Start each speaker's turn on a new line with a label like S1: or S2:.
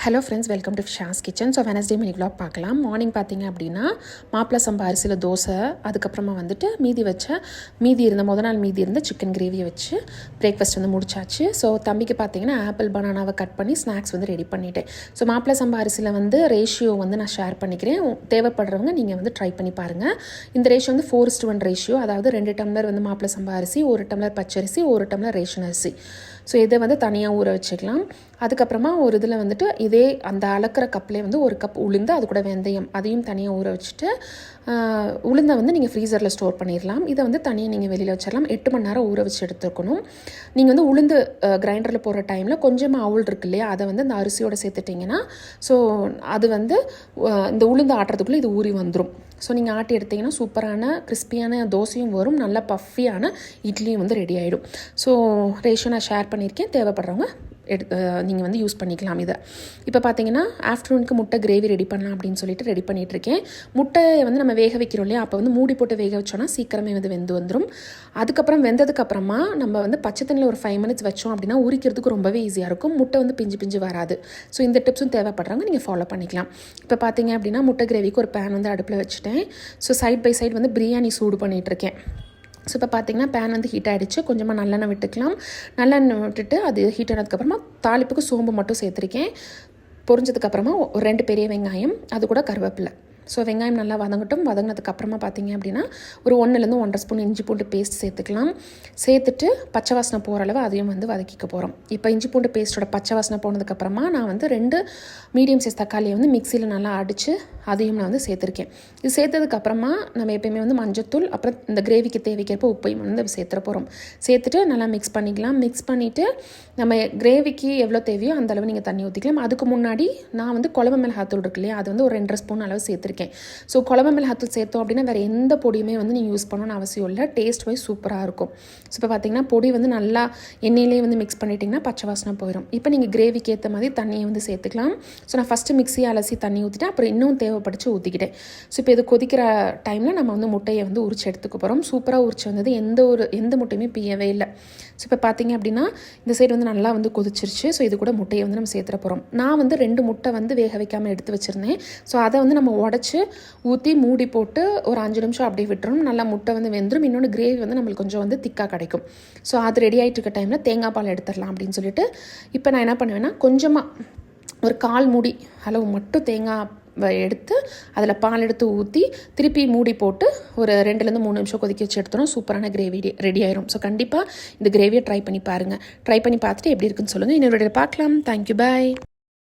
S1: Hello friends, welcome to Shaz kitchen. So Wednesday mini vlog பார்க்கலாம். Morning பார்த்தீங்க அப்படின்னா மாப்பிள சம்பா அரிசியில் தோசை, அதுக்கப்புறமா வந்துட்டு மீதி இருந்த சிக்கன் கிரேவியை வச்சு பிரேக்ஃபாஸ்ட் வந்து முடிச்சாச்சு. ஸோ தம்பிக்கு பார்த்தீங்கன்னா ஆப்பிள் பனானாவை கட் பண்ணி ஸ்நாக்ஸ் வந்து ரெடி பண்ணிட்டேன். ஸோ மாப்பிள சம்பா அரிசியில் வந்து ரேஷியோ வந்து நான் ஷேர் பண்ணிக்கிறேன். தேவைப்படுறவங்க நீங்கள் வந்து ட்ரை பண்ணி பாருங்கள். இந்த ரேஷியோ வந்து 4:1 ரேஷியோ, அதாவது 2 டம்ளர் வந்து மாப்பிள சம்பா அரிசி, 1 டம்ளர் பச்சரிசி, 1 டம்ளர் ரேஷன் அரிசி. ஸோ இதை வந்து தனியாக ஊற வச்சுக்கலாம். அதுக்கப்புறமா ஒரு இதில் வந்துட்டு இதே அந்த அளக்கிற கப்லேயே வந்து 1 கப் உளுந்து, அது கூட வெந்தயம், அதையும் தனியாக ஊற வச்சுட்டு உளுந்தை வந்து நீங்கள் ஃப்ரீசரில் ஸ்டோர் பண்ணிடலாம். இதை வந்து தனியாக நீங்கள் வெளியில் வச்சிடலாம். 8 மணி நேரம் ஊற வச்சு எடுத்துக்கணும். நீங்கள் வந்து உளுந்து கிரைண்டரில் போடுற டைமில் கொஞ்சமாக அவுள் இருக்கு இல்லையா, அதை வந்து அந்த அரிசியோடு சேர்த்துட்டிங்கன்னா ஸோ அது வந்து இந்த உளுந்து ஆட்டுறதுக்குள்ளே இது ஊறி வந்துடும். ஸோ நீங்கள் ஆட்டி எடுத்திங்கன்னா சூப்பரான கிறிஸ்பியான தோசையும் வரும், நல்ல பஃபியான இட்லியும் வந்து ரெடி ஆகிடும். ஸோ ரேஷியோ நான் ஷேர் பண்ணியிருக்கேன். தேவைப்படுறவங்க நீங்கள் வந்து யூஸ் பண்ணிக்கலாம். இதை இப்போ பார்த்தீங்கன்னா ஆஃப்டர்நூனுக்கு முட்டை கிரேவி ரெடி பண்ணலாம் அப்படின்னு சொல்லிட்டு ரெடி பண்ணிகிட்ருக்கேன். முட்டையை வந்து நம்ம வேக வைக்கிறோம் இல்லையா, அப்போ வந்து மூடி போட்டு வேக வச்சோன்னா சீக்கிரமே வந்து வெந்து வந்துடும். அதுக்கப்புறம் வெந்ததுக்கப்புறமா நம்ம வந்து பச்சை தண்ணியில் ஒரு 5 மினிட்ஸ் வச்சோம் அப்படின்னா உரிக்கிறதுக்கு ரொம்பவே ஈஸியாக இருக்கும். முட்டை வந்து பிஞ்சு வராது. ஸோ இந்த டிப்ஸும் தேவைப்படுறவங்க நீங்கள் ஃபாலோ பண்ணிக்கலாம். இப்போ பார்த்தீங்க அப்படின்னா முட்டை கிரேவிக்கு ஒரு பேன் வந்து அடுப்பில் வச்சுட்டேன். ஸோ சைட் பை சைடு வந்து பிரியாணி சூடு பண்ணிகிட்ருக்கேன். ஸோ இப்போ பார்த்தீங்கன்னா பேன் வந்து ஹீட் ஆகிடுச்சு. கொஞ்சமாக நல்லெண்ணெய் விட்டுக்கலாம். நல்லெண்ணெய் விட்டுட்டு அது ஹீட் ஆனதுக்கப்புறமா தாளிப்புக்கு சோம்பு மட்டும் சேர்த்துருக்கேன். பொரிஞ்சதுக்கப்புறமா ஒரு 2 பெரிய வெங்காயம், அது கூட கருவேப்பிலை. ஸோ வெங்காயம் நல்லா வதங்கினதுக்கப்புறமா பார்த்தீங்க அப்படின்னா ஒரு 1லேருந்து 1.5 ஸ்பூன் இஞ்சி பூண்டு பேஸ்ட் சேர்த்துக்கலாம். சேர்த்துட்டு பச்சை வாசனை போகிற அளவு அதையும் வந்து வதக்கிக்க போகிறோம். இப்போ இஞ்சி பூண்டு பேஸ்ட்டோட பச்சை வாசனை போனதுக்கப்புறமா நான் வந்து 2 மீடியம் சைஸ் தக்காளியை வந்து மிக்சியில் நல்லா அடித்து அதையும் நான் வந்து சேர்த்துருக்கேன். இது சேர்த்ததுக்கப்புறமா நம்ம எப்பயுமே வந்து மஞ்சத்தூள், அப்புறம் இந்த கிரேவிக்கு தேவைக்கிறப்ப உப்பையும் வந்து சேர்த்துற போகிறோம். சேர்த்துட்டு நல்லா மிக்ஸ் பண்ணிக்கலாம். மிக்ஸ் பண்ணிவிட்டு நம்ம கிரேவிக்கு எவ்வளோ தேவையோ அந்த அளவு நீங்கள் தண்ணி ஊற்றிக்கலாம். அதுக்கு முன்னாடி நான் வந்து குழம்பு மிளகாத்தூள் இருக்கு இல்லையா, அது வந்து ஒரு 2.5 ஸ்பூன் அளவு சேர்த்துருக்கேன். ஸோ குழம்பு மிளகாத்தூள் சேர்த்தோம் அப்படின்னா வேறு எந்த பொடியுமே வந்து நீங்கள் யூஸ் பண்ணணும்னு அவசியம் இல்லை. டேஸ்ட் வைஸ் சூப்பராக இருக்கும். ஸோ இப்போ பார்த்தீங்கன்னா பொடி வந்து நல்லா எண்ணெயிலே வந்து மிக்ஸ் பண்ணிட்டிங்கன்னா பச்சை வாசனை போயிடும். இப்போ நீங்கள் கிரேவிக்கு ஏற்ற மாதிரி தண்ணியை வந்து சேர்த்துக்கலாம். ஸோ நான் ஃபஸ்ட்டு மிக்ஸியை அலசி தண்ணி ஊற்றிட்டேன். அப்புறம் இன்னும் தேவைப்படுச்சு ஊற்றிக்கிட்டேன். ஸோ இப்போ இது கொதிக்கிற டைமில் நம்ம வந்து முட்டையை வந்து உரிச்சு எடுத்துக்க போகிறோம். சூப்பராக உரிச்சு வந்தது, எந்த முட்டையுமே பியவே இல்லை. ஸோ இப்போ பார்த்தீங்க அப்படின்னா இந்த சைடு வந்து நல்லா வந்து கொதிச்சிருச்சு. ஸோ இது கூட முட்டையை வந்து நம்ம சேர்த்துற போகிறோம். நான் வந்து 2 முட்டை வந்து வேக வைக்காமல் எடுத்து வச்சுருந்தேன். ஸோ அதை வந்து நம்ம உடச்சி ஊற்றி மூடி போட்டு ஒரு 5 நிமிஷம் அப்படியே விட்டுறணும். நல்லா முட்டை வந்து வெந்துடும். இன்னொன்று கிரேவி வந்து நம்மளுக்கு கொஞ்சம் வந்து திக்காக கிடைக்கும். ஸோ அது ரெடி ஆகிட்டு இருக்க டைமில் தேங்காய் பால் எடுத்துடலாம் அப்படின்னு சொல்லிட்டு இப்போ நான் என்ன பண்ணுவேன்னா கொஞ்சமாக ஒரு 1/4 மூடி அளவு மட்டும் தேங்காய் எடுத்து அதில் பால் எடுத்து ஊற்றி திருப்பி மூடி போட்டு ஒரு 2லேருந்து 3 நிமிஷம் கொதிக்க வச்சு எடுத்துடும். சூப்பரான கிரேவி ரெடி ஆயிரும். ஸோ கண்டிப்பாக இந்த கிரேவியை ட்ரை பண்ணி பாருங்கள். ட்ரை பண்ணி பார்த்துட்டு எப்படி இருக்குன்னு சொல்லுங்கள். இன்னொரு வீடியோவில் பார்க்கலாம். தேங்க்யூ, பாய்.